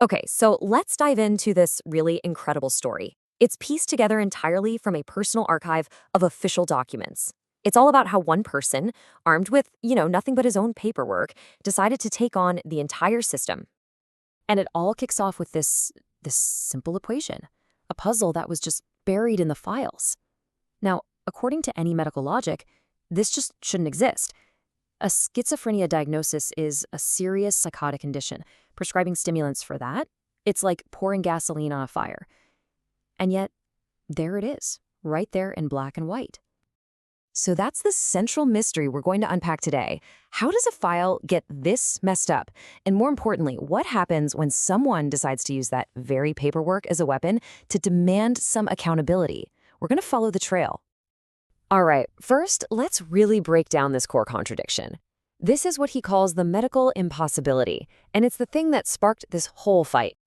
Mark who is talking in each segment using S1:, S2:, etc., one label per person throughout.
S1: Okay, so let's dive into this really incredible story. It's pieced together entirely from a personal archive of official documents. It's all about how one person, armed with, nothing but his own paperwork, decided to take on the entire system. And it all kicks off with this simple equation, a puzzle that was just buried in the files. Now, according to any medical logic, this just shouldn't exist. A schizophrenia diagnosis is a serious psychotic condition. Prescribing stimulants for that, it's like pouring gasoline on a fire. And yet, there it is, right there in black and white. So that's the central mystery we're going to unpack today. How does a file get this messed up? And more importantly, what happens when someone decides to use that very paperwork as a weapon to demand some accountability? We're going to follow the trail. All right, first, let's really break down this core contradiction. This is what he calls the medical impossibility, and it's the thing that sparked this whole fight.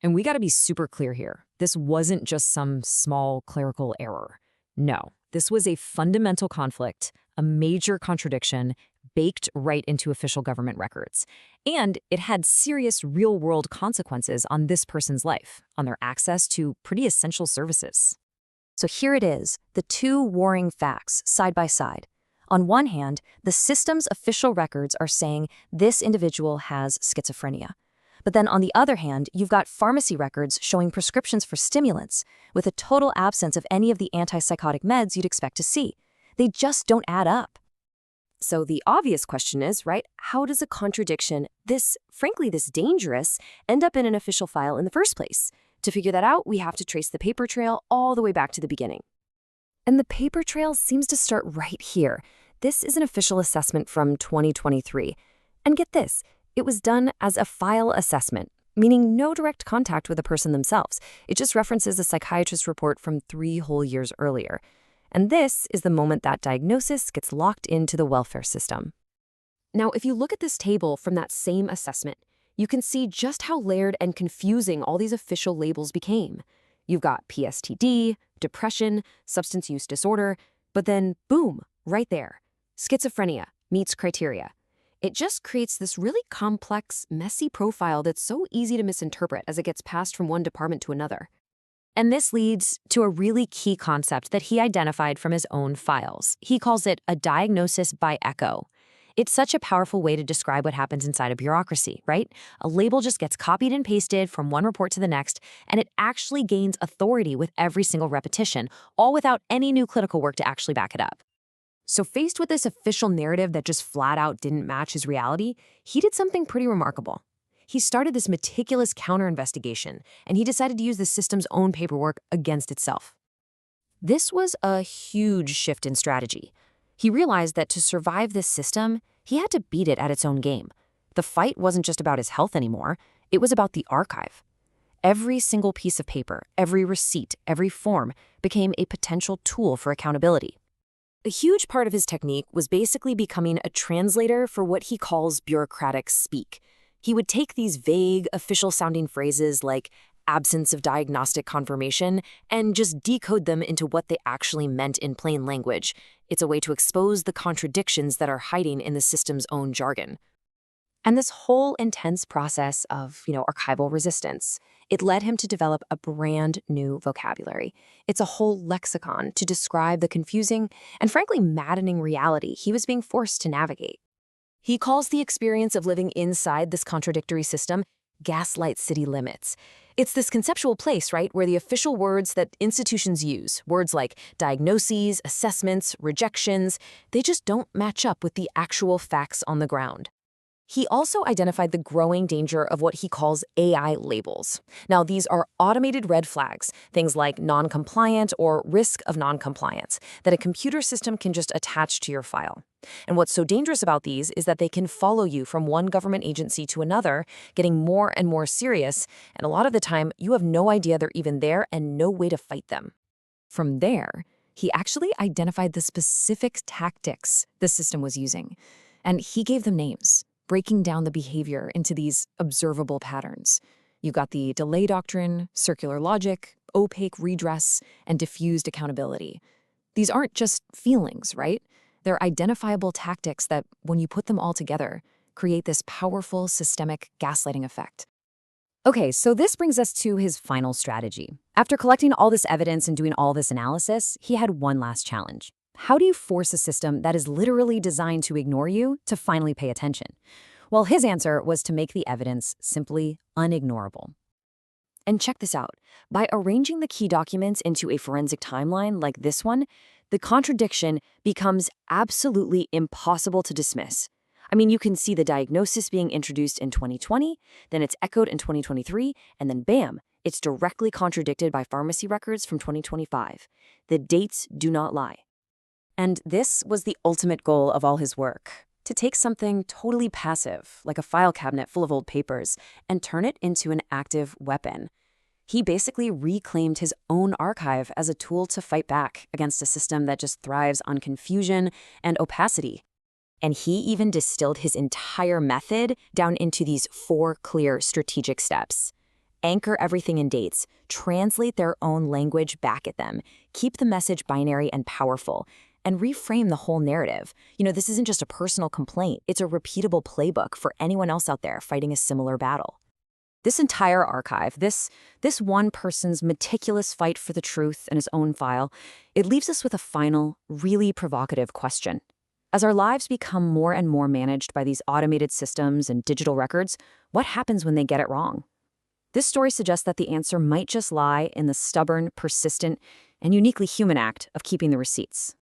S1: And we got to be super clear here. This wasn't just some small clerical error. No, this was a fundamental conflict, a major contradiction baked right into official government records. And it had serious real-world consequences on this person's life, on their access to pretty essential services. So here it is, the two warring facts side by side. On one hand, the system's official records are saying this individual has schizophrenia. But then on the other hand, you've got pharmacy records showing prescriptions for stimulants, with a total absence of any of the antipsychotic meds you'd expect to see. They just don't add up. So the obvious question is, right, how does a contradiction, frankly, this dangerous, end up in an official file in the first place? To figure that out, we have to trace the paper trail all the way back to the beginning. And the paper trail seems to start right here. This is an official assessment from 2023. And get this, it was done as a file assessment, meaning no direct contact with the person themselves. It just references a psychiatrist's report from 3 whole years earlier. And this is the moment that diagnosis gets locked into the welfare system. Now, if you look at this table from that same assessment, you can see just how layered and confusing all these official labels became. You've got PSTD, depression, substance use disorder, but then, boom, right there. Schizophrenia meets criteria. It just creates this really complex, messy profile that's so easy to misinterpret as it gets passed from one department to another. And this leads to a really key concept that he identified from his own files. He calls it a diagnosis by echo. It's such a powerful way to describe what happens inside a bureaucracy, right? A label just gets copied and pasted from one report to the next, and it actually gains authority with every single repetition, all without any new clinical work to actually back it up. So faced with this official narrative that just flat out didn't match his reality, he did something pretty remarkable. He started this meticulous counter-investigation, and he decided to use the system's own paperwork against itself. This was a huge shift in strategy. He realized that to survive this system, he had to beat it at its own game. The fight wasn't just about his health anymore, it was about the archive. Every single piece of paper, every receipt, every form became a potential tool for accountability. A huge part of his technique was basically becoming a translator for what he calls bureaucratic speak. He would take these vague, official-sounding phrases like absence of diagnostic confirmation and just decode them into what they actually meant in plain language. It's a way to expose the contradictions that are hiding in the system's own jargon. And this whole intense process of, archival resistance, it led him to develop a brand new vocabulary. It's a whole lexicon to describe the confusing and frankly maddening reality he was being forced to navigate. He calls the experience of living inside this contradictory system gaslight city limits. It's this conceptual place, right, where the official words that institutions use, words like diagnoses, assessments, rejections, they just don't match up with the actual facts on the ground. He also identified the growing danger of what he calls AI labels. Now, these are automated red flags, things like non-compliant or risk of non-compliance, that a computer system can just attach to your file. And what's so dangerous about these is that they can follow you from one government agency to another, getting more and more serious, and a lot of the time, you have no idea they're even there and no way to fight them. From there, he actually identified the specific tactics the system was using, and he gave them names, breaking down the behavior into these observable patterns. You've got the delay doctrine, circular logic, opaque redress, and diffused accountability. These aren't just feelings, right? They're identifiable tactics that, when you put them all together, create this powerful systemic gaslighting effect.
S2: Okay, so this brings us to his final strategy. After collecting all this evidence and doing all this analysis, he had one last challenge. How do you force a system that is literally designed to ignore you to finally pay attention? Well, his answer was to make the evidence simply unignorable.
S1: And check this out. By arranging the key documents into a forensic timeline like this one, the contradiction becomes absolutely impossible to dismiss. I mean, you can see the diagnosis being introduced in 2020, then it's echoed in 2023, and then bam, it's directly contradicted by pharmacy records from 2025. The dates do not lie.
S2: And this was the ultimate goal of all his work, to take something totally passive, like a file cabinet full of old papers, and turn it into an active weapon. He basically reclaimed his own archive as a tool to fight back against a system that just thrives on confusion and opacity.
S1: And he even distilled his entire method down into these 4 clear strategic steps. Anchor everything in dates, translate their own language back at them, keep the message binary and powerful, and reframe the whole narrative. This isn't just a personal complaint, it's a repeatable playbook for anyone else out there fighting a similar battle. This entire archive, this one person's meticulous fight for the truth in his own file, it leaves us with a final, really provocative question. As our lives become more and more managed by these automated systems and digital records, what happens when they get it wrong? This story suggests that the answer might just lie in the stubborn, persistent, and uniquely human act of keeping the receipts.